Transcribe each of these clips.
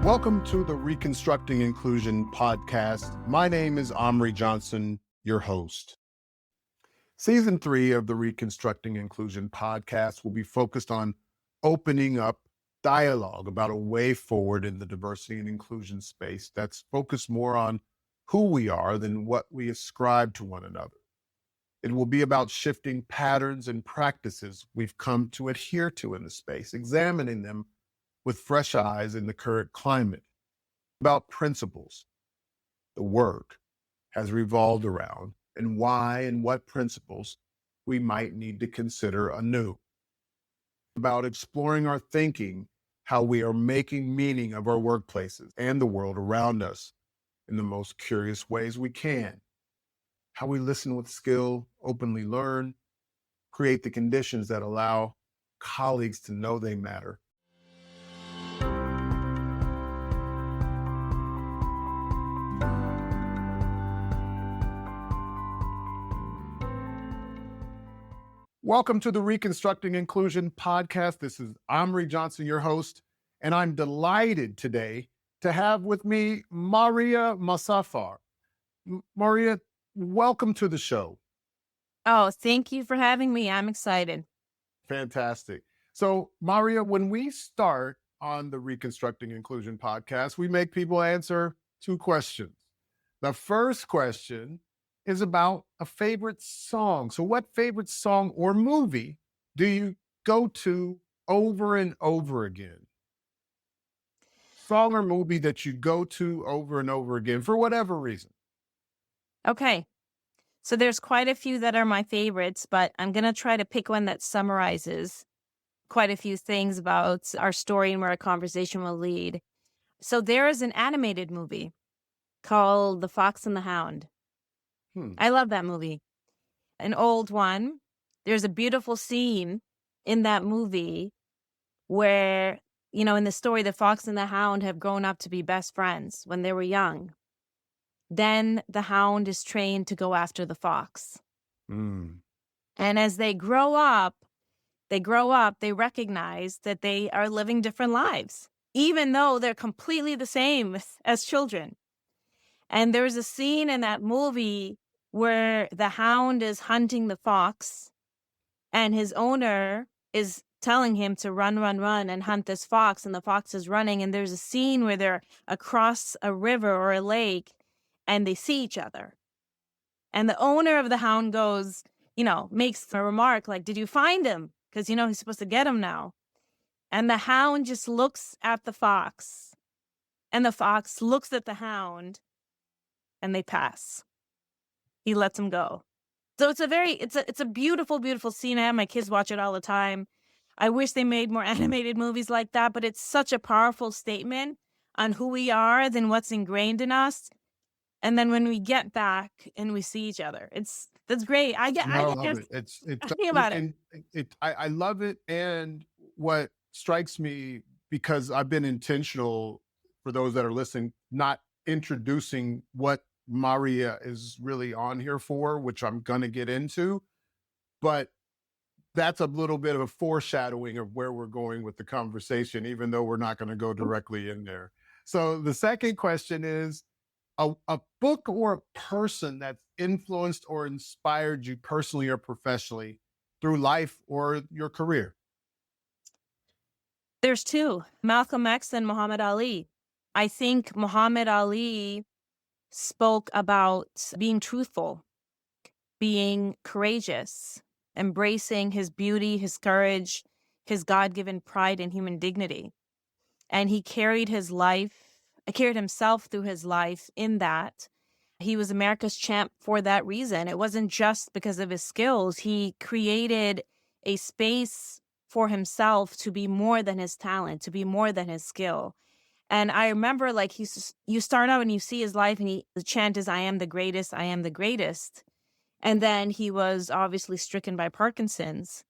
Welcome to the Reconstructing Inclusion podcast. My name is Omri Johnson, your host. Season 3 of the Reconstructing Inclusion podcast will be focused on opening up dialogue about a way forward in the diversity and inclusion space that's focused more on who we are than what we ascribe to one another. It will be about shifting patterns and practices we've come to adhere to in the space, examining them with fresh eyes in the current climate, about principles the work has revolved around, and why and what principles we might need to consider anew. About exploring our thinking, how we are making meaning of our workplaces and the world around us in the most curious ways we can. How we listen with skill, openly learn, create the conditions that allow colleagues to know they matter. Welcome to the Reconstructing Inclusion podcast. This is Omri Johnson, your host, and I'm delighted today to have with me Maaria Mozaffar. Maaria, welcome to the show. Oh, thank you for having me. I'm excited. Fantastic. So, Maaria, when we start on the Reconstructing Inclusion podcast, we make people answer 2 questions. The first question is about a favorite song. So what favorite song or movie do you go to over and over again? Song or movie that you go to over and over again for whatever reason. Okay. So there's quite a few that are my favorites, but I'm going to try to pick one that summarizes quite a few things about our story and where our conversation will lead. So there is an animated movie called The Fox and the Hound. I love that movie. An old one. There's a beautiful scene in that movie where, in the story, the fox and the hound have grown up to be best friends when they were young. Then the hound is trained to go after the fox. And as they grow up, they recognize that they are living different lives, even though they're completely the same as children. And there's a scene in that movie where the hound is hunting the fox and his owner is telling him to run, and hunt this fox. And the fox is running. And there's a scene where they're across a river or a lake and they see each other. And the owner of the hound goes, makes a remark like, "Did you find him? Because, he's supposed to get him now." And the hound just looks at the fox and the fox looks at the hound and they pass. He lets him go. So it's a beautiful, beautiful scene. I have my kids watch it all the time. I wish they made more animated movies like that, but it's such a powerful statement on who we are than what's ingrained in us. And then when we get back and we see each other, that's great. I love it. It's talking about it. I love it. And what strikes me, because I've been intentional for those that are listening, not introducing what Maaria is really on here for, which I'm going to get into, but that's a little bit of a foreshadowing of where we're going with the conversation, even though we're not going to go directly in there. So the second question is a book or a person that's influenced or inspired you personally or professionally through life or your career. There's 2, Malcolm X and Muhammad Ali. I think Muhammad Ali spoke about being truthful, being courageous, embracing his beauty, his courage, his God-given pride and human dignity. And he carried himself through his life in that. He was America's champ for that reason. It wasn't just because of his skills. He created a space for himself to be more than his talent, to be more than his skill. And I remember, you start out and you see his life, and the chant is, "I am the greatest, I am the greatest." And then he was obviously stricken by Parkinson's.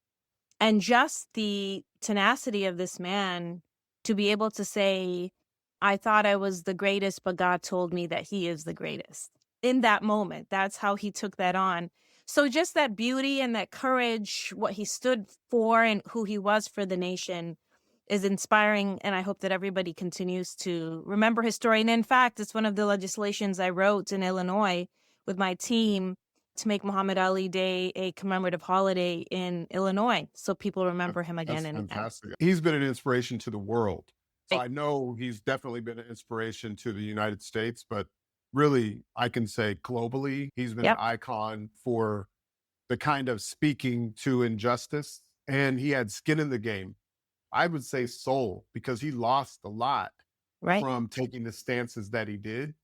And just the tenacity of this man to be able to say, "I thought I was the greatest, but God told me that he is the greatest." In that moment, that's how he took that on. So just that beauty and that courage, what he stood for and who he was for the nation, is inspiring, and I hope that everybody continues to remember his story. And in fact, it's one of the legislations I wrote in Illinois with my team to make Muhammad Ali Day a commemorative holiday in Illinois, so people remember him again. That's And fantastic. He's been an inspiration to the world. So right, I know he's definitely been an inspiration to the United States, but really, I can say globally, he's been an yep, icon for the kind of speaking to injustice. And he had skin in the game. I would say soul, because he lost a lot right, from taking the stances that he did.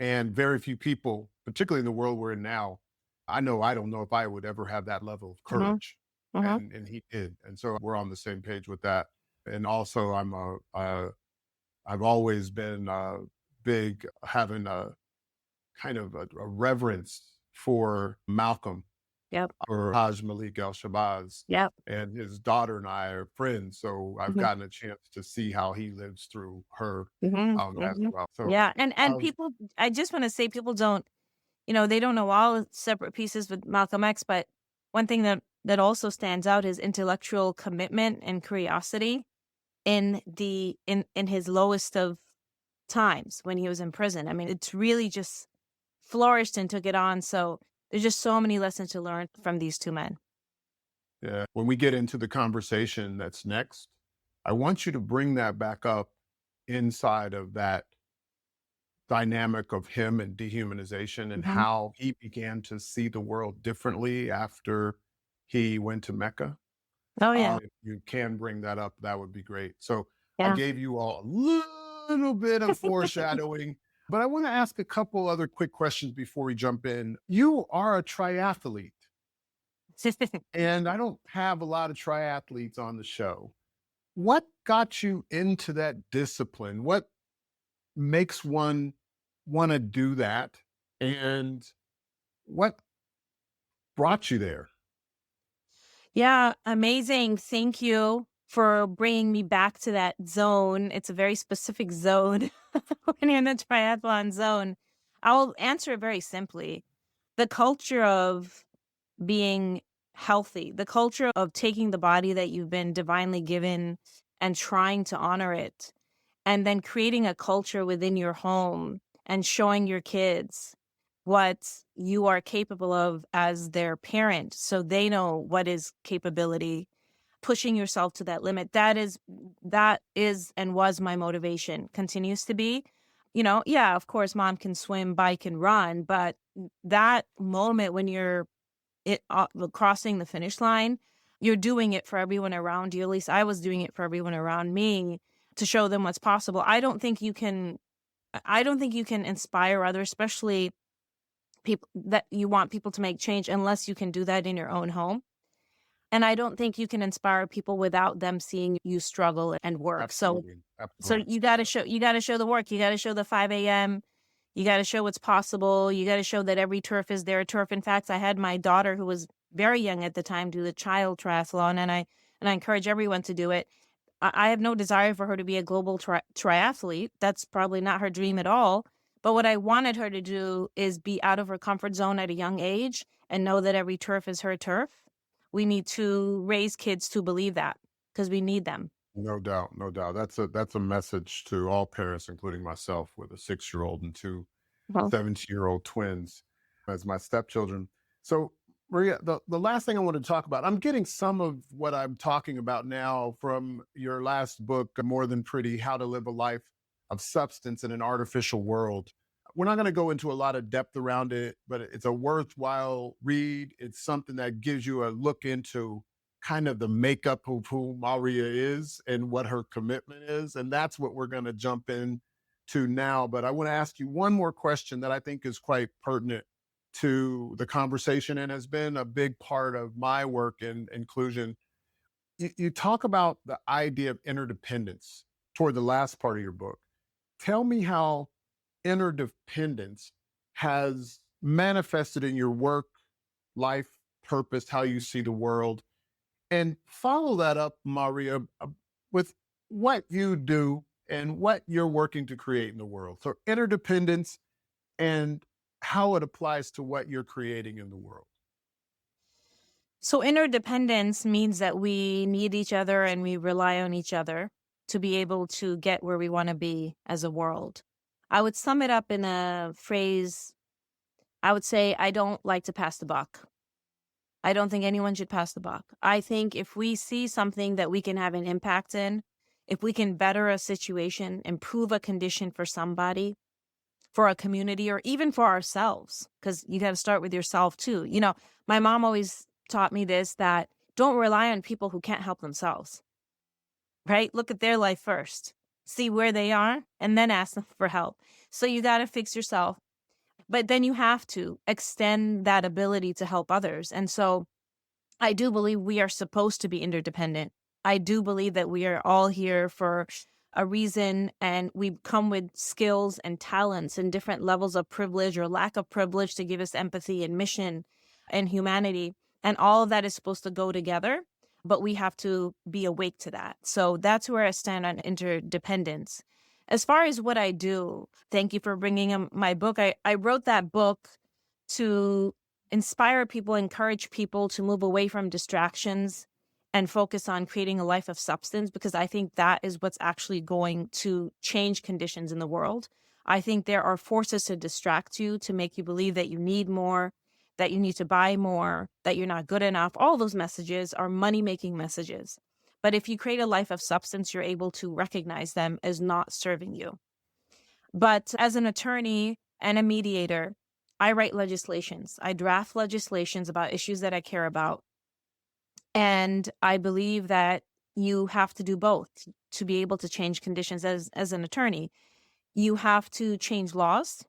And very few people, particularly in the world we're in now, I don't know if I would ever have that level of hmm courage. hmm And he did. And so we're on the same page with that. And also I've always been big having a kind of a reverence for Malcolm yep, or Haj Malik Al Shabazz. yep, And his daughter and I are friends. So I've hmm gotten a chance to see how he lives through her hmm as hmm well. So yeah, and um, people, I just want to say, people don't, they don't know all separate pieces with Malcolm X, but one thing that also stands out is intellectual commitment and curiosity in his lowest of times when he was in prison. I mean, it's really just flourished and took it on. So there's just so many lessons to learn from these two men. yeah, when we get into the conversation that's next, I want you to bring that back up inside of that dynamic of him and dehumanization and Mhm. how he began to see the world differently after he went to Mecca. Oh yeah, If you can bring that up, that would be great. So I yeah. gave you all a little bit of foreshadowing, but I want to ask a couple other quick questions before we jump in. You are a triathlete, and I don't have a lot of triathletes on the show. What got you into that discipline? What makes one want to do that? And what brought you there? Yeah, amazing. Thank you for bringing me back to that zone. It's a very specific zone when you're in the triathlon zone. I'll answer it very simply. The culture of being healthy, the culture of taking the body that you've been divinely given and trying to honor it, and then creating a culture within your home and showing your kids what you are capable of as their parent so they know what is capability, pushing yourself to that limit. That is and was my motivation, continues to be. Yeah, of course mom can swim, bike and run, but that moment when you're crossing the finish line, you're doing it for everyone around you. At least I was doing it for everyone around me to show them what's possible. I don't think you can inspire others, especially people that you want people to make change, unless you can do that in your own home. And I don't think you can inspire people without them seeing you struggle and work. So Absolutely. so Absolutely. you gotta show the work. You gotta show the 5 a.m. You gotta show what's possible. You gotta show that every turf is their turf. In fact, I had my daughter, who was very young at the time, do the child triathlon, and I encourage everyone to do it. I have no desire for her to be a global triathlete. That's probably not her dream at all. But what I wanted her to do is be out of her comfort zone at a young age and know that every turf is her turf. We need to raise kids to believe that, because we need them. No doubt, no doubt. That's a message to all parents, including myself, with a 6-year-old and two Well, 17-year-old twins as my stepchildren. So, Maria, the last thing I want to talk about, I'm getting some of what I'm talking about now from your last book, More Than Pretty: How to Live a Life of Substance in an Artificial World. We're not going to go into a lot of depth around it, but it's a worthwhile read. It's something that gives you a look into kind of the makeup of who Maria is and what her commitment is. And that's what we're going to jump in to now. But I want to ask you one more question that I think is quite pertinent to the conversation and has been a big part of my work in inclusion. You talk about the idea of interdependence toward the last part of your book. Tell me how interdependence has manifested in your work, life, purpose, how you see the world, and follow that up, Maria, with what you do and what you're working to create in the world. So, interdependence and how it applies to what you're creating in the world. So interdependence means that we need each other and we rely on each other to be able to get where we want to be as a world. I would sum it up in a phrase. I would say, I don't like to pass the buck. I don't think anyone should pass the buck. I think if we see something that we can have an impact in, if we can better a situation, improve a condition for somebody, for a community, or even for ourselves, because you got to start with yourself too. My mom always taught me this, that don't rely on people who can't help themselves, right? Look at their life first, see where they are, and then ask them for help. So you got to fix yourself. But then you have to extend that ability to help others. And so I do believe we are supposed to be interdependent. I do believe that we are all here for a reason, and we come with skills and talents and different levels of privilege or lack of privilege to give us empathy and mission and humanity. And all of that is supposed to go together, but we have to be awake to that. So that's where I stand on interdependence. As far as what I do, thank you for bringing up my book. I wrote that book to inspire people, encourage people to move away from distractions and focus on creating a life of substance, because I think that is what's actually going to change conditions in the world. I think there are forces to distract you, to make you believe that you need more, that you need to buy more, that you're not good enough. All those messages are money-making messages. But if you create a life of substance, you're able to recognize them as not serving you. But as an attorney and a mediator, I write legislations. I draft legislations about issues that I care about. And I believe that you have to do both to be able to change conditions as an attorney. You have to change laws.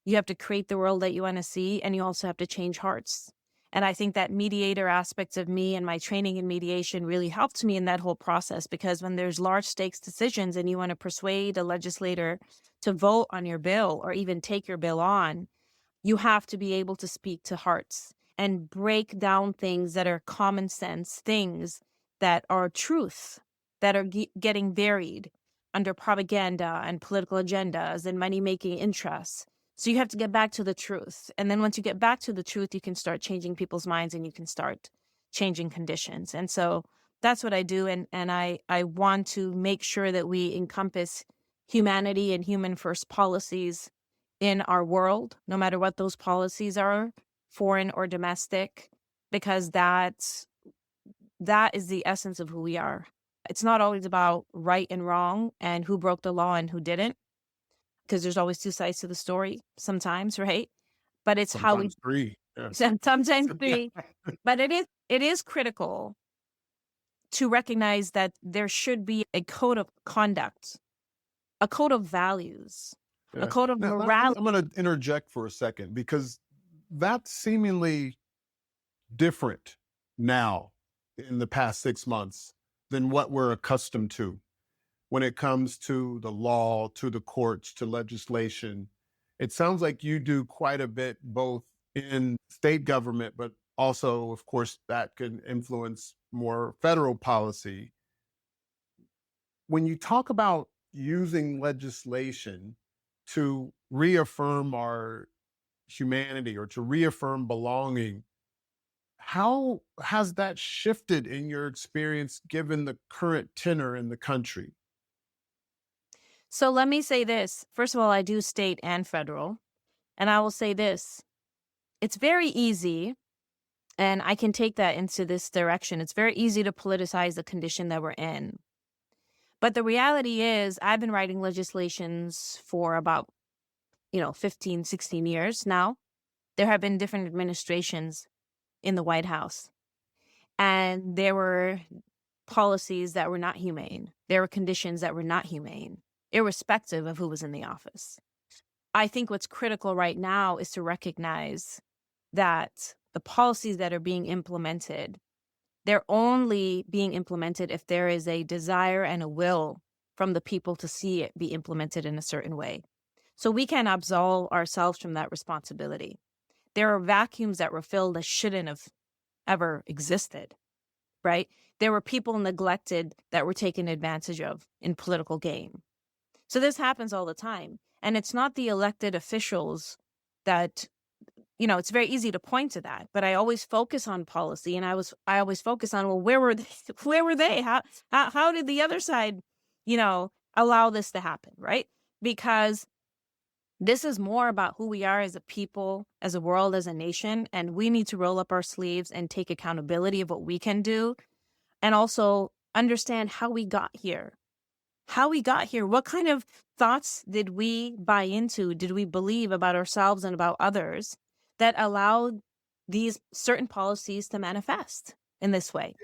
You have to create the world that you want to see, and you also have to change hearts. And I think that mediator aspects of me and my training in mediation really helped me in that whole process, because when there's large stakes decisions and you want to persuade a legislator to vote on your bill or even take your bill on, you have to be able to speak to hearts and break down things that are common sense, things that are truth, that are getting buried under propaganda and political agendas and money-making interests. So you have to get back to the truth. And then once you get back to the truth, you can start changing people's minds and you can start changing conditions. And so that's what I do. And I want to make sure that we encompass humanity and human first policies in our world, no matter what those policies are, foreign or domestic, because that is the essence of who we are. It's not always about right and wrong and who broke the law and who didn't, because there's always two sides to the story sometimes, right? But it's how we Sometimes three. Yeah. sometimes three. But it is critical to recognize that there should be a code of conduct, a code of values, a Yeah. code of Now, morality. I'm going to interject for a second, because that's seemingly different now in the past 6 months than what we're accustomed to when it comes to the law, to the courts, to legislation. It sounds like you do quite a bit both in state government, but also, of course, that can influence more federal policy. When you talk about using legislation to reaffirm our humanity or to reaffirm belonging, how has that shifted in your experience given the current tenor in the country? So let me say this. First of all, I do state and federal. And I will say this. It's very easy, and I can take that into this direction. It's very easy to politicize the condition that we're in. But the reality is, I've been writing legislations for about, 15, 16 years now. There have been different administrations in the White House, and there were policies that were not humane. There were conditions that were not humane, irrespective of who was in the office. I think what's critical right now is to recognize that the policies that are being implemented, they're only being implemented if there is a desire and a will from the people to see it be implemented in a certain way. So we can't absolve ourselves from that responsibility. There are vacuums that were filled that shouldn't have ever existed, right? There were people neglected that were taken advantage of in political game. So this happens all the time. And it's not the elected officials that it's very easy to point to that, but I always focus on policy, and I always focus on, well, where were they? Where were they? How did the other side, allow this to happen, right? Because this is more about who we are as a people, as a world, as a nation, and we need to roll up our sleeves and take accountability of what we can do, and also understand how we got here. How we got here. What kind of thoughts did we buy into? Did we believe about ourselves and about others that allowed these certain policies to manifest in this way?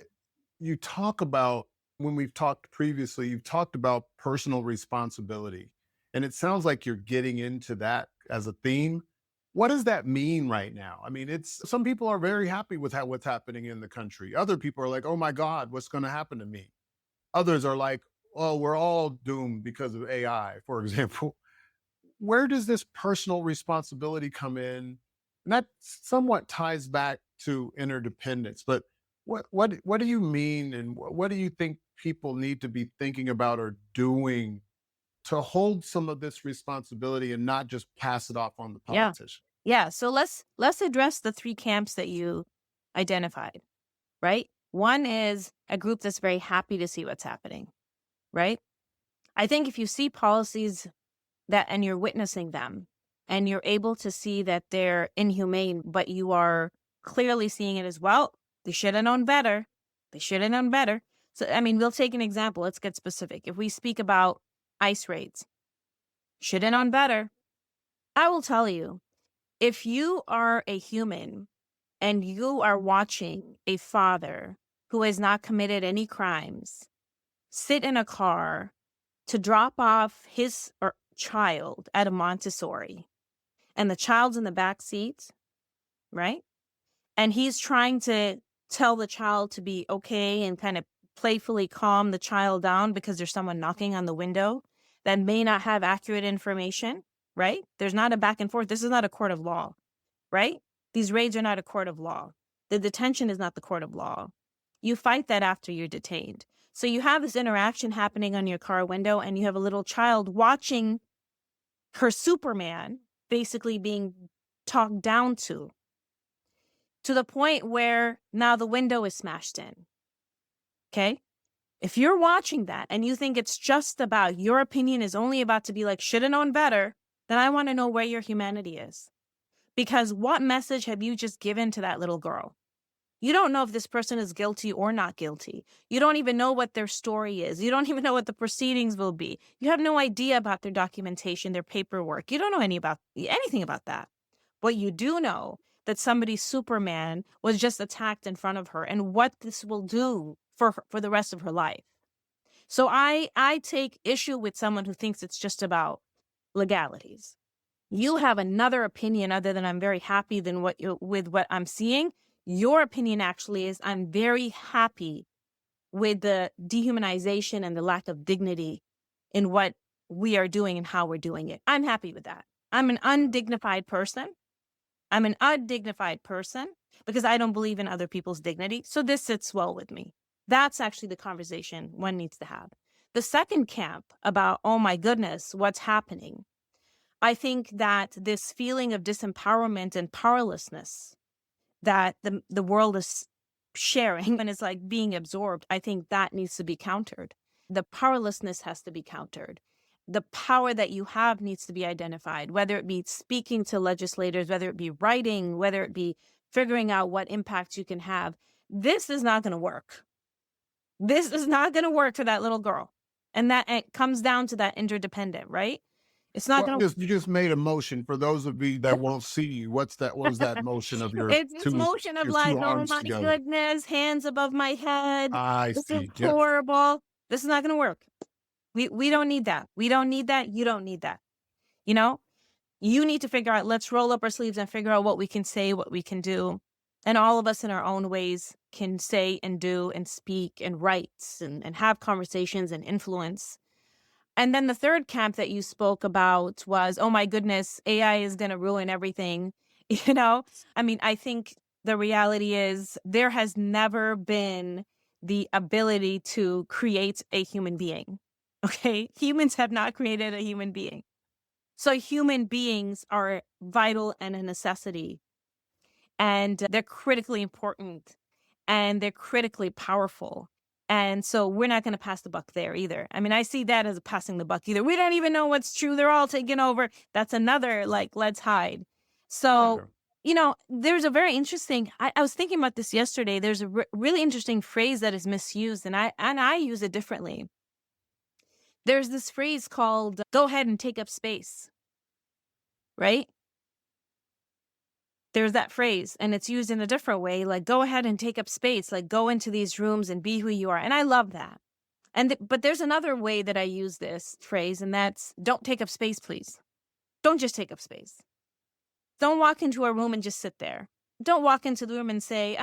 You talk about, when we've talked previously, you've talked about personal responsibility. And it sounds like you're getting into that as a theme. What does that mean right now? I mean, it's some people are very happy with what's happening in the country. Other people are like, oh my God, what's going to happen to me? Others are like, oh, we're all doomed because of AI, for example. Where does this personal responsibility come in? And that somewhat ties back to interdependence. But what do you mean, and what do you think people need to be thinking about or doing to hold some of this responsibility and not just pass it off on the Yeah. politician? Yeah. So let's address the three camps that you identified, right? One is a group that's very happy to see what's happening, right? I think if you see policies and you're witnessing them and you're able to see that they're inhumane, but you are clearly seeing it as, well, they should have known better. They should have known better. So, I mean, we'll take an example. Let's get specific. If we speak about ICE raids, should have known better. I will tell you, if you are a human and you are watching a father who has not committed any crimes sit in a car to drop off his child at a Montessori, and the child's in the back seat, right? And he's trying to tell the child to be okay and kind of playfully calm the child down because there's someone knocking on the window that may not have accurate information, right? There's not a back and forth. This is not a court of law, right? These raids are not a court of law. The detention is not the court of law. You fight that after you're detained. So you have this interaction happening on your car window, and you have a little child watching her Superman basically being talked down to the point where now the window is smashed in. Okay? If you're watching that and you think it's just about, your opinion is only about to be like, should have known better, then I want to know where your humanity is. Because what message have you just given to that little girl? You don't know if this person is guilty or not guilty. You don't even know what their story is. You don't even know what the proceedings will be. You have no idea about their documentation, their paperwork. You don't know anything about that. But you do know that somebody's Superman was just attacked in front of her, and what this will do for her, for the rest of her life. So I take issue with someone who thinks it's just about legalities. You have another opinion other than, I'm very happy with what I'm seeing. Your opinion actually is, I'm very happy with the dehumanization and the lack of dignity in what we are doing and how we're doing it. I'm happy with that. I'm an undignified person. Because I don't believe in other people's dignity. So this sits well with me. That's actually the conversation one needs to have. The second camp about, oh my goodness, what's happening? I think that this feeling of disempowerment and powerlessness that the world is sharing and is like being absorbed, I think that needs to be countered. The powerlessness has to be countered. The power that you have needs to be identified, whether it be speaking to legislators, whether it be writing, whether it be figuring out what impact you can have. This is not going to work. This is not going to work for that little girl. And that it comes down to that interdependent, right? It's not Well, going you just made a motion for those of you that won't see you. What's that? What was that motion of your It's this motion of your like, two oh arms my together? goodness, hands above my head. I This is see. Yep. horrible. This is not going to work. We don't need that. We don't need that. You don't need that. You know, you need to figure out, let's roll up our sleeves and figure out what we can say, what we can do. And all of us in our own ways can say and do and speak and write and have conversations and influence. And then the third camp that you spoke about was, oh my goodness, AI is going to ruin everything. I mean, I think the reality is there has never been the ability to create a human being. Okay. Humans have not created a human being. So human beings are vital and a necessity and they're critically important and they're critically powerful. And so we're not going to pass the buck there either. I mean, I see that as passing the buck either. We don't even know what's true. They're all taking over. That's another, like, let's hide. So, there's a very interesting, I was thinking about this yesterday. There's a really interesting phrase that is misused, and I use it differently. There's this phrase called go ahead and take up space, right? There's that phrase, and it's used in a different way, like go ahead and take up space, like go into these rooms and be who you are. And I love that. But there's another way that I use this phrase, and that's don't take up space, please. Don't just take up space. Don't walk into a room and just sit there. Don't walk into the room and say,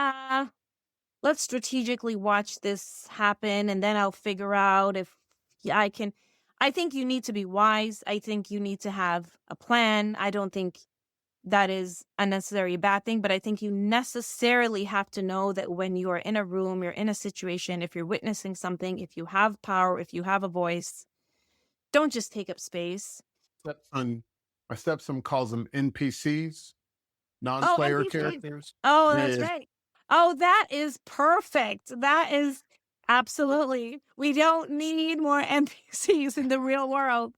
let's strategically watch this happen, and then I'll figure out if I can. I think you need to be wise. I think you need to have a plan. I don't think that is unnecessarily a bad thing, but I think you necessarily have to know that when you are in a room, you're in a situation, if you're witnessing something, if you have power, if you have a voice, don't just take up space. My stepson calls them NPCs, non-player NPCs. characters. Oh, that's right. Oh, that is perfect. That is absolutely. We don't need more NPCs in the real world.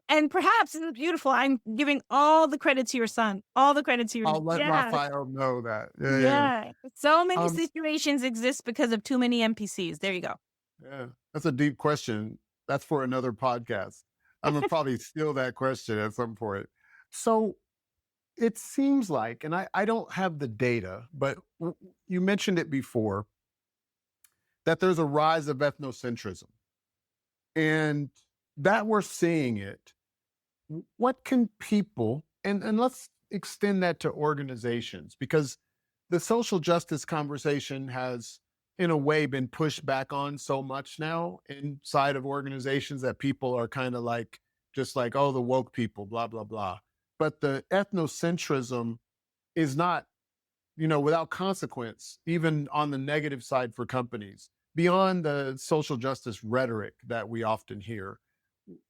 And perhaps this is beautiful. I'm giving all the credit to your son. All the credit to your. I'll let Raphael know that. Yeah. So many situations exist because of too many NPCs. There you go. Yeah, that's a deep question. That's for another podcast. I'm gonna probably steal that question at some point. So it seems like, and I don't have the data, but you mentioned it before, that there's a rise of ethnocentrism, and that we're seeing it. What can people, and let's extend that to organizations, because the social justice conversation has, in a way, been pushed back on so much now inside of organizations that people are kind of like, just like, oh, the woke people, blah, blah, blah. But the ethnocentrism is not, without consequence, even on the negative side for companies, beyond the social justice rhetoric that we often hear.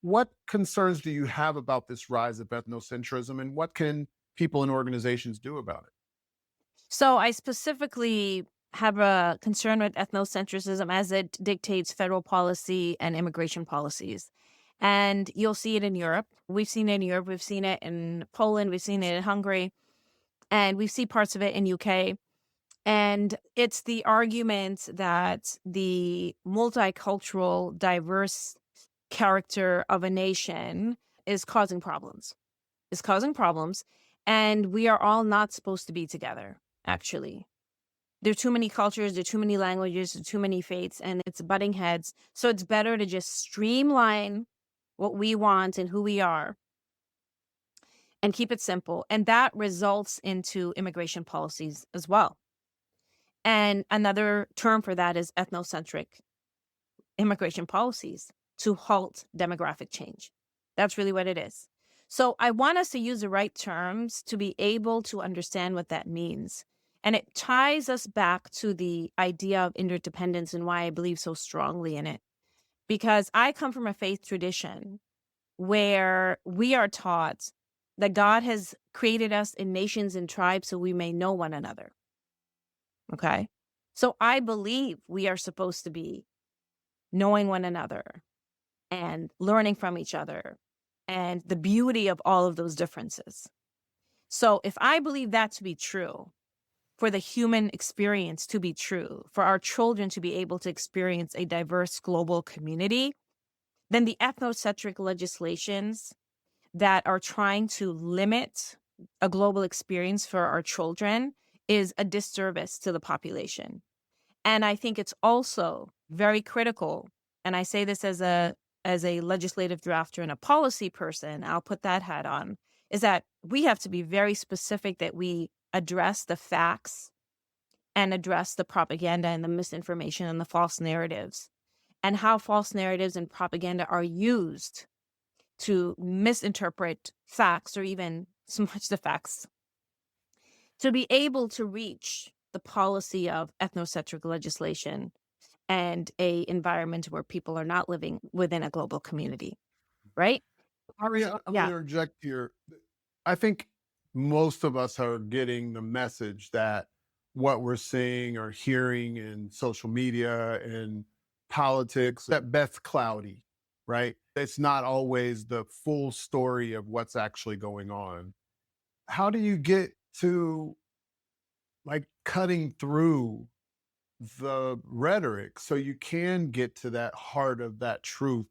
What concerns do you have about this rise of ethnocentrism, and what can people and organizations do about it? So I specifically have a concern with ethnocentrism as it dictates federal policy and immigration policies. And you'll see it in Europe. We've seen it in Europe. We've seen it in Poland. We've seen it in Hungary. And we see parts of it in UK. And it's the argument that the multicultural, diverse character of a nation is causing problems. And we are all not supposed to be together, actually. There are too many cultures, there are too many languages, there are too many faiths, and it's butting heads. So it's better to just streamline what we want and who we are and keep it simple. And that results into immigration policies as well. And another term for that is ethnocentric immigration policies to halt demographic change. That's really what it is. So I want us to use the right terms to be able to understand what that means. And it ties us back to the idea of interdependence and why I believe so strongly in it. Because I come from a faith tradition where we are taught that God has created us in nations and tribes so we may know one another. Okay? So I believe we are supposed to be knowing one another and learning from each other and the beauty of all of those differences. So if I believe that to be true, for the human experience to be true, for our children to be able to experience a diverse global community, then the ethnocentric legislations that are trying to limit a global experience for our children is a disservice to the population. And I think it's also very critical, and I say this as a legislative drafter and a policy person, I'll put that hat on, is that we have to be very specific that we address the facts and address the propaganda and the misinformation and the false narratives and how false narratives and propaganda are used to misinterpret facts or even so much the facts to be able to reach the policy of ethnocentric legislation and a environment where people are not living within a global community, right? Maaria, I'm going to interject here. I think most of us are getting the message that what we're seeing or hearing in social media and politics, at best cloudy, right? It's not always the full story of what's actually going on. How do you get to like cutting through the rhetoric so you can get to that heart of that truth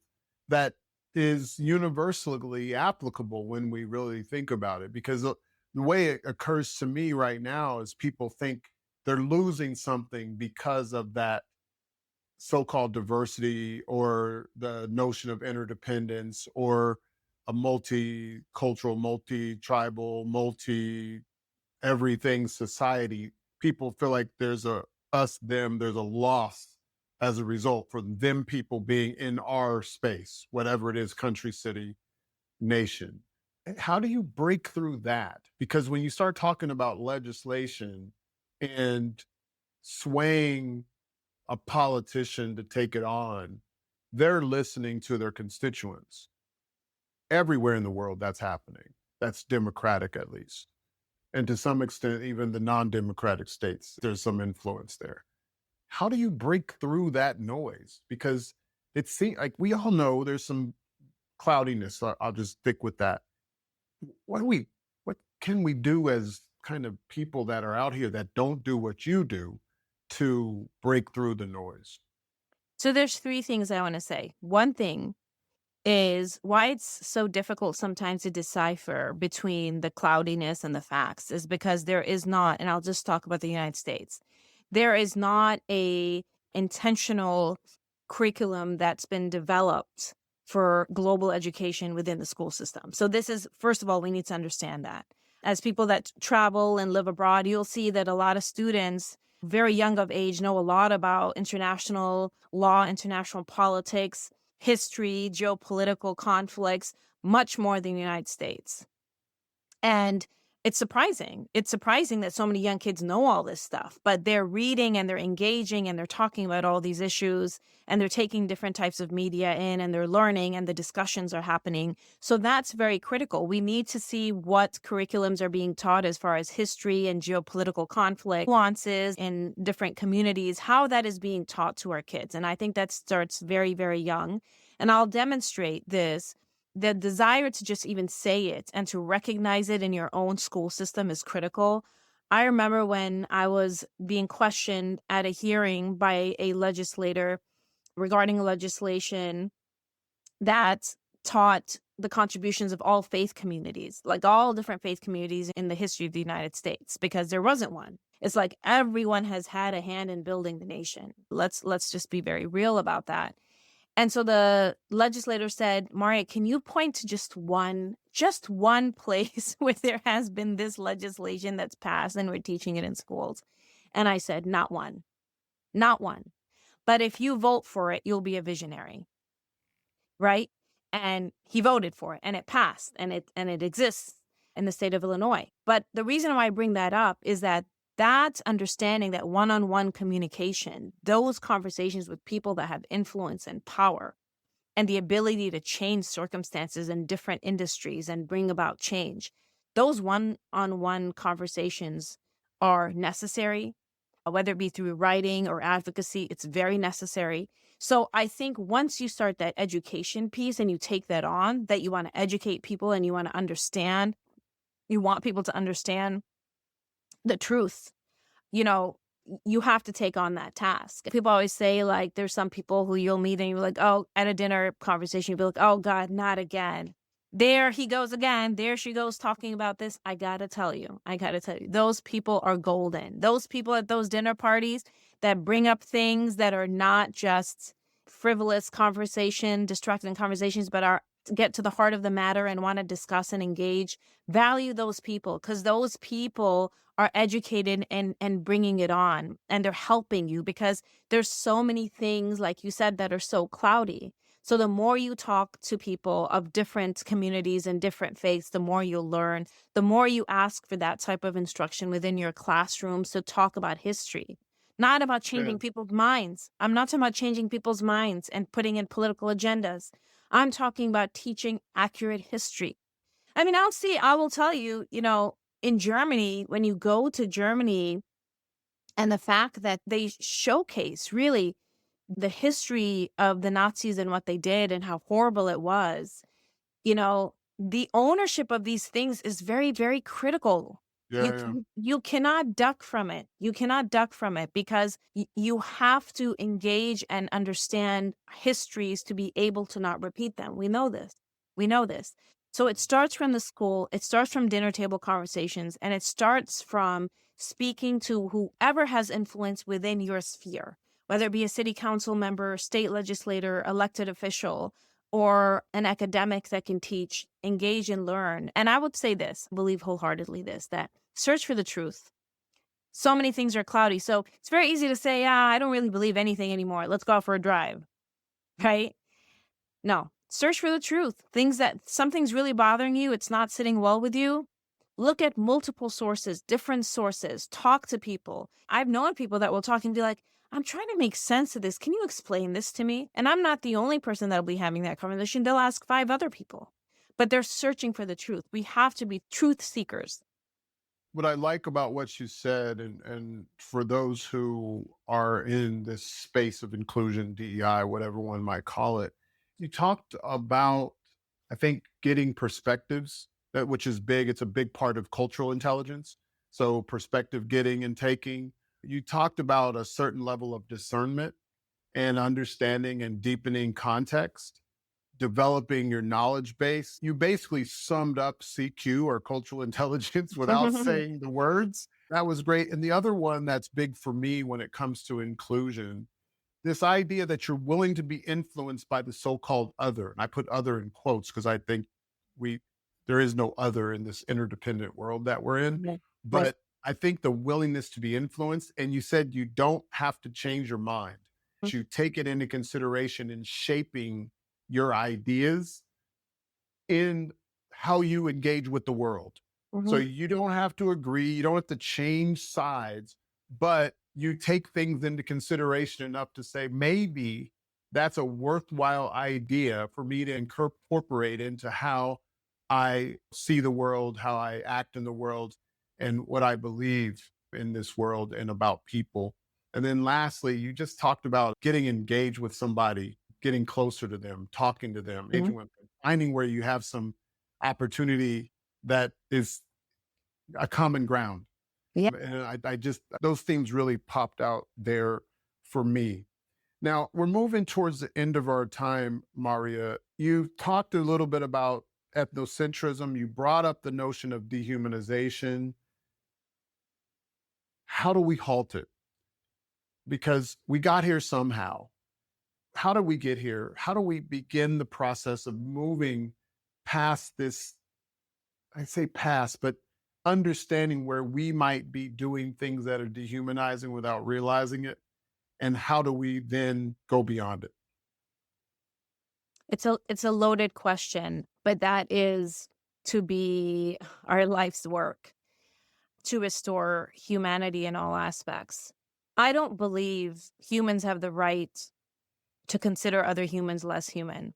that is universally applicable when we really think about it? Because the way it occurs to me right now is people think they're losing something because of that so-called diversity or the notion of interdependence or a multicultural, multi-tribal, multi everything society. People feel like there's a us, them, there's a loss as a result for them people being in our space, whatever it is, country, city, nation. How do you break through that? Because when you start talking about legislation and swaying a politician to take it on, they're listening to their constituents. Everywhere in the world that's happening. That's democratic, at least. And to some extent, even the non-democratic states, there's some influence there. How do you break through that noise? Because it seems like we all know there's some cloudiness. So I'll just stick with that. What can we do as kind of people that are out here that don't do what you do to break through the noise? So there's three things I want to say. One thing is why it's so difficult sometimes to decipher between the cloudiness and the facts is because there is not, and I'll just talk about the United States. There is not a intentional curriculum that's been developed for global education within the school system. So this is, first of all, we need to understand that. As people that travel and live abroad, you'll see that a lot of students very young of age know a lot about international law, international politics, history, geopolitical conflicts, much more than the United States. And it's surprising. It's surprising that so many young kids know all this stuff, but they're reading and they're engaging and they're talking about all these issues and they're taking different types of media in and they're learning and the discussions are happening. So that's very critical. We need to see what curriculums are being taught as far as history and geopolitical conflict, nuances in different communities, how that is being taught to our kids. And I think that starts very, very young. And I'll demonstrate this. The desire to just even say it and to recognize it in your own school system is critical. I remember when I was being questioned at a hearing by a legislator regarding legislation that taught the contributions of all faith communities, like all different faith communities in the history of the United States, because there wasn't one. It's like everyone has had a hand in building the nation. Let's just be very real about that. And so the legislator said, Maaria, can you point to just one place where there has been this legislation that's passed and we're teaching it in schools? And I said, not one, not one. But if you vote for it, you'll be a visionary, right? And he voted for it and it passed and it exists in the state of Illinois. But the reason why I bring that up is that understanding that one-on-one communication, those conversations with people that have influence and power and the ability to change circumstances in different industries and bring about change, those one-on-one conversations are necessary, whether it be through writing or advocacy, it's very necessary. So I think once you start that education piece and you take that on, that you want to educate people and you want to understand, you want people to understand the truth, you have to take on that task. People always say, like, there's some people who you'll meet and you're like, oh, at a dinner conversation, you'll be like, oh God, not again. There he goes again. There she goes talking about this. I gotta tell you, those people are golden. Those people at those dinner parties that bring up things that are not just frivolous conversation, distracting conversations, but are get to the heart of the matter and want to discuss and engage, value those people because those people are educated and bringing it on and they're helping you because there's so many things, like you said, that are so cloudy. So the more you talk to people of different communities and different faiths, the more you'll learn, the more you ask for that type of instruction within your classrooms to talk about history. Not about changing people's minds. I'm not talking about changing people's minds and putting in political agendas. I'm talking about teaching accurate history. I mean, I will tell you, in Germany, when you go to Germany, and the fact that they showcase really the history of the Nazis and what they did and how horrible it was, the ownership of these things is very, very critical. Yeah, yeah. You cannot duck from it. You cannot duck from it because you have to engage and understand histories to be able to not repeat them. We know this. We know this. So it starts from the school, it starts from dinner table conversations, and it starts from speaking to whoever has influence within your sphere, whether it be a city council member, state legislator, elected official, or an academic that can teach, engage, and learn. And I would say this, believe wholeheartedly this, that search for the truth. So many things are cloudy. So it's very easy to say, I don't really believe anything anymore. Let's go out for a drive, right? No, search for the truth. Something's really bothering you, it's not sitting well with you. Look at multiple sources, different sources, talk to people. I've known people that will talk and be like, I'm trying to make sense of this. Can you explain this to me? And I'm not the only person that'll be having that conversation. They'll ask 5 other people, but they're searching for the truth. We have to be truth seekers. What I like about what you said, and for those who are in this space of inclusion, DEI, whatever one might call it, you talked about, I think, getting perspectives, which is big. It's a big part of cultural intelligence. So, perspective getting and taking. You talked about a certain level of discernment and understanding and deepening context, developing your knowledge base. You basically summed up CQ, or cultural intelligence, without saying the words. That was great. And the other one that's big for me when it comes to inclusion, this idea that you're willing to be influenced by the so-called other. And I put other in quotes because I think we there is no other in this interdependent world that we're in. Right. Right. But I think the willingness to be influenced, and you said you don't have to change your mind. You take it into consideration in shaping your ideas in how you engage with the world. So Mhm. you don't have to agree, you don't have to change sides, but you take things into consideration enough to say, maybe that's a worthwhile idea for me to incorporate into how I see the world, how I act in the world, and what I believe in this world and about people. And then lastly, you just talked about getting engaged with somebody, getting closer to them, talking to them, Mhm. engaging with them, finding where you have some opportunity that is a common ground. Yeah. And I just, those themes really popped out there for me. Now, we're moving towards the end of our time, Maaria. You talked a little bit about ethnocentrism. You brought up the notion of dehumanization. How do we halt it? Because we got here somehow. How do we get here? How do we begin the process of moving past this? I say past, but understanding where we might be doing things that are dehumanizing without realizing it. And how do we then go beyond it? It's a loaded question, but that is to be our life's work, to restore humanity in all aspects. I don't believe humans have the right to consider other humans less human.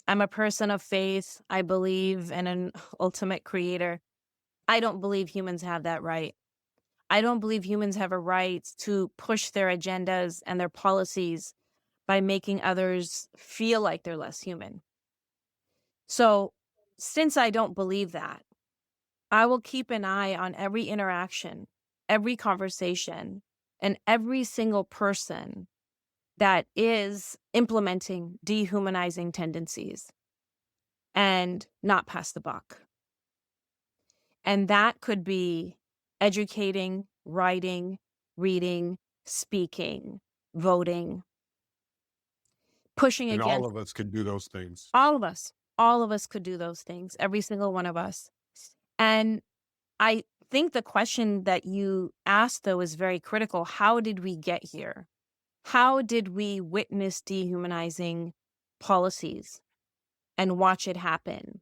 I'm a person of faith. I believe in an ultimate creator. I don't believe humans have that right. I don't believe humans have a right to push their agendas and their policies by making others feel like they're less human. So, since I don't believe that, I will keep an eye on every interaction, every conversation, and every single person that is implementing dehumanizing tendencies and not pass the buck. And that could be educating, writing, reading, speaking, voting, pushing And all against of us can do those things. all of us. All of us could do those things, every single one of us. And I think the question that you asked, though, is very critical. How did we get here? How did we witness dehumanizing policies and watch it happen?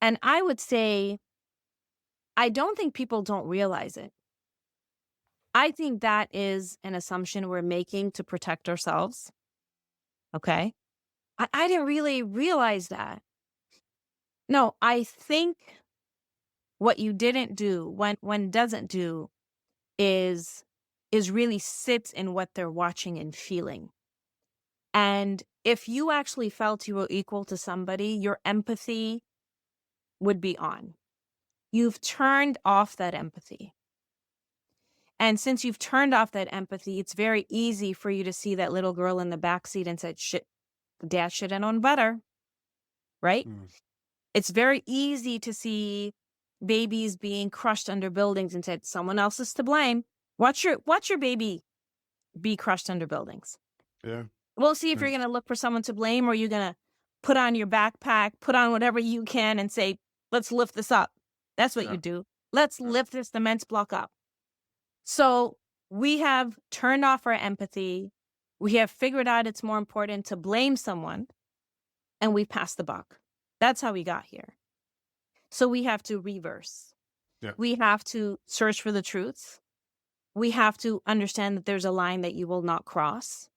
And I would say, I don't think people don't realize it. I think that is an assumption we're making to protect ourselves. Okay. I didn't really realize that. No, I think What you didn't do, when doesn't do, is really sit in what they're watching and feeling. And if you actually felt you were equal to somebody, your empathy would be on. You've turned off that empathy. And since you've turned off that empathy, it's very easy for you to see that little girl in the backseat and said, shit, dad should have known better, right? Mm. It's very easy to see babies being crushed under buildings and said, someone else is to blame. Watch your baby be crushed under buildings. Yeah. We'll see if you're going to look for someone to blame, or you're going to put on your backpack, put on whatever you can and say, let's lift this up. That's what you do. Let's lift this immense block up. So we have turned off our empathy. We have figured out it's more important to blame someone, and we've passed the buck. That's how we got here. So we have to reverse. Yeah. We have to search for the truths. We have to understand that there's a line that you will not cross,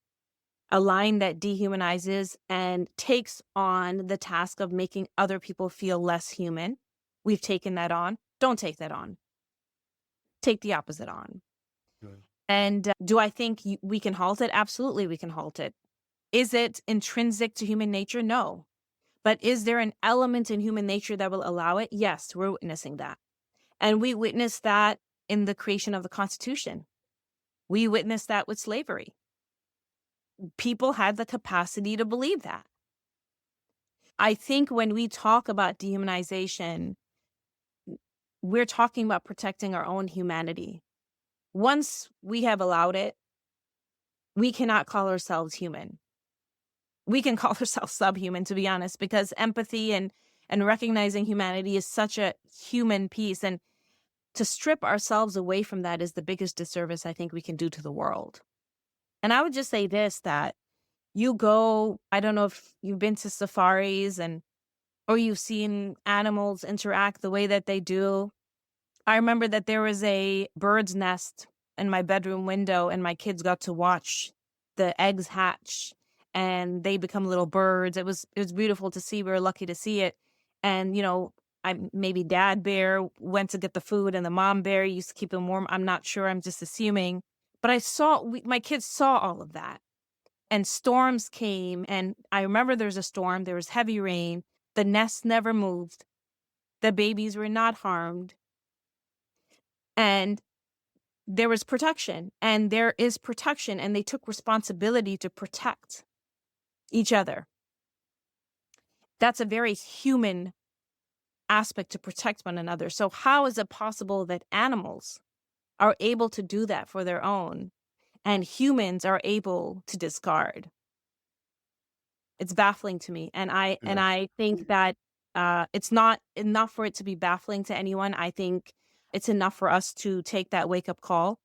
a line that dehumanizes and takes on the task of making other people feel less human. We've taken that on. Don't take that on. Take the opposite on. Good. And do I think we can halt it? Absolutely, we can halt it. Is it intrinsic to human nature? No. But is there an element in human nature that will allow it? Yes, we're witnessing that. And we witnessed that in the creation of the Constitution. We witnessed that with slavery. People had the capacity to believe that. I think when we talk about dehumanization, we're talking about protecting our own humanity. Once we have allowed it, we cannot call ourselves human. We can call ourselves subhuman, to be honest, because empathy and recognizing humanity is such a human piece. And to strip ourselves away from that is the biggest disservice I think we can do to the world. And I would just say this, that you go, I don't know if you've been to safaris or you've seen animals interact the way that they do. I remember that there was a bird's nest in my bedroom window, and my kids got to watch the eggs hatch and they become little birds. It was beautiful to see. We were lucky to see it. And, maybe dad bear went to get the food and the mom bear used to keep them warm. I'm not sure. I'm just assuming. But my kids saw all of that. And storms came. And I remember there was a storm. There was heavy rain. The nest never moved. The babies were not harmed. And there was protection, and there is protection, and they took responsibility to protect each other. That's a very human aspect, to protect one another. So how is it possible that animals are able to do that for their own and humans are able to discard? It's baffling to me. And I think that it's not enough for it to be baffling to anyone. I think it's enough for us to take that wake-up call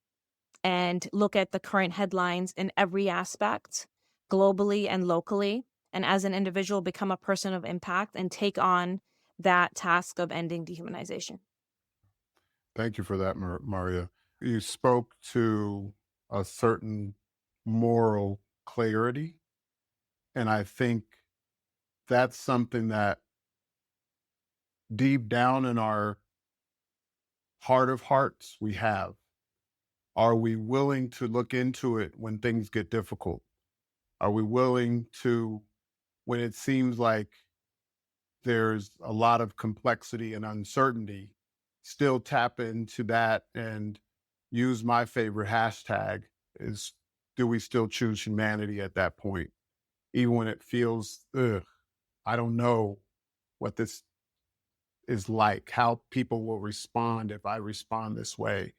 and look at the current headlines in every aspect, globally and locally, and as an individual, become a person of impact and take on that task of ending dehumanization. Thank you for that, Maria. You spoke to a certain moral clarity, and I think that's something that deep down in our heart of hearts we have. Are we willing to look into it when things get difficult? Are we willing to, when it seems like there's a lot of complexity and uncertainty, still tap into that and use my favorite hashtag is, do we still choose humanity at that point? Even when it feels, ugh, I don't know what this is like, how people will respond if I respond this way.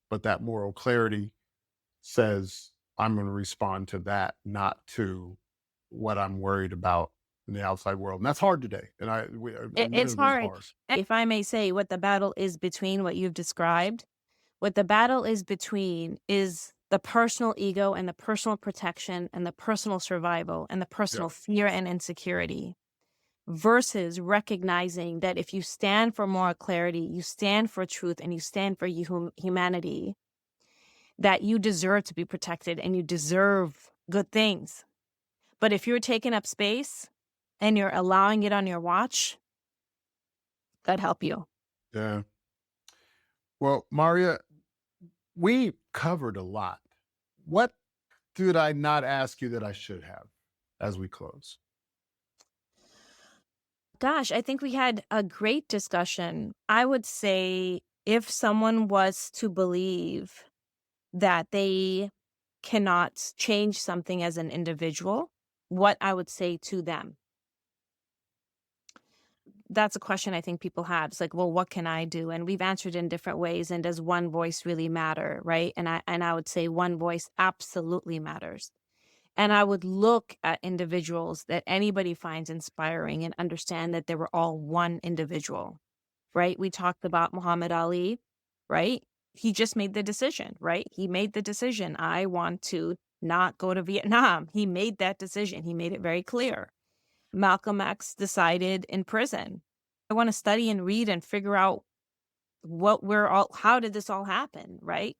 But that moral clarity says, I'm going to respond to that, not to what I'm worried about in the outside world. And that's hard today. And It's hard. If I may say, what the battle is between what you've described, what the battle is between is the personal ego and the personal protection and the personal survival and the personal fear and insecurity, versus recognizing that if you stand for moral clarity, you stand for truth, and you stand for humanity, that you deserve to be protected and you deserve good things. But if you're taking up space and you're allowing it on your watch, God help you. Yeah. Well, Maria, we covered a lot. What did I not ask you that I should have as we close? Gosh, I think we had a great discussion. I would say if someone was to believe that they cannot change something as an individual, what I would say to them. That's a question I think people have. It's like, well, what can I do? And we've answered in different ways. And does one voice really matter? Right. And I would say one voice absolutely matters. And I would look at individuals that anybody finds inspiring and understand that they were all one individual. Right. We talked about Muhammad Ali, right? He just made the decision, right? He made the decision. I want to not go to Vietnam. He made that decision. He made it very clear. Malcolm X decided in prison, I want to study and read and figure out how did this all happen, right?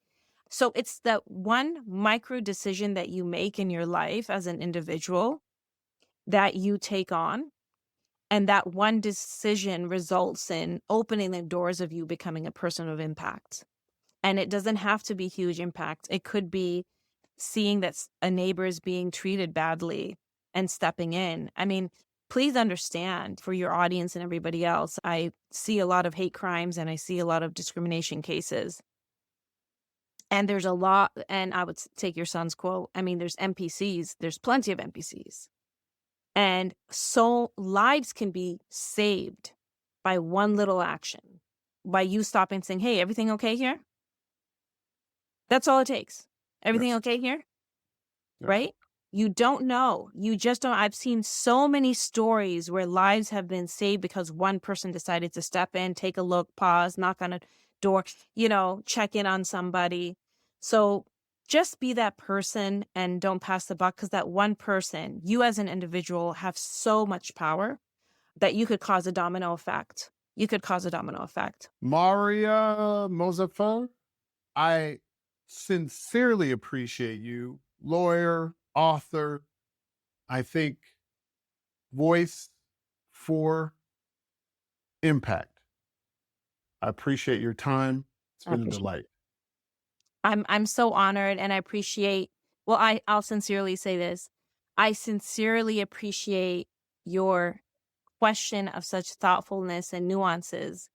So it's that one micro decision that you make in your life as an individual that you take on. And that one decision results in opening the doors of you becoming a person of impact. And it doesn't have to be huge impact. It could be seeing that a neighbor is being treated badly and stepping in. I mean, please understand for your audience and everybody else, I see a lot of hate crimes and I see a lot of discrimination cases. And there's a lot, and I would take your son's quote. I mean, there's NPCs, there's plenty of NPCs. And so lives can be saved by one little action, by you stopping and saying, hey, everything okay here? That's all it takes. Everything Yes. okay here? Yes. Right? You don't know. You just don't. I've seen so many stories where lives have been saved because one person decided to step in, take a look, pause, knock on a door, check in on somebody. So just be that person and don't pass the buck, because that one person, you as an individual have so much power that you could cause a domino effect. You could cause a domino effect. Maaria Mozaffar, I sincerely appreciate you, lawyer, author, I think voice for impact. I appreciate your time. It's I been a appreciate delight. I'm so honored, and I appreciate, well, I'll sincerely say this. I sincerely appreciate your question of such thoughtfulness and nuances.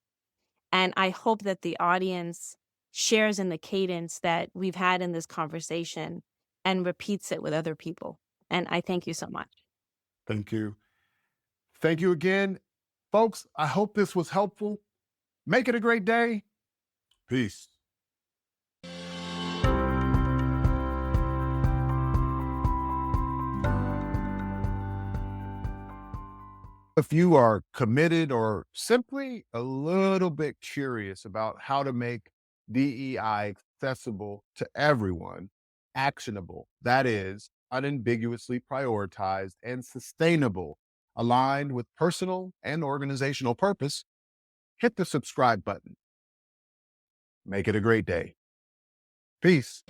And I hope that the audience shares in the cadence that we've had in this conversation and repeats it with other people. And I thank you so much. Thank you. Thank you again. Folks, I hope this was helpful. Make it a great day. Peace. If you are committed or simply a little bit curious about how to make DEI accessible to everyone, actionable, that is, unambiguously prioritized and sustainable, aligned with personal and organizational purpose, hit the subscribe button. Make it a great day. Peace.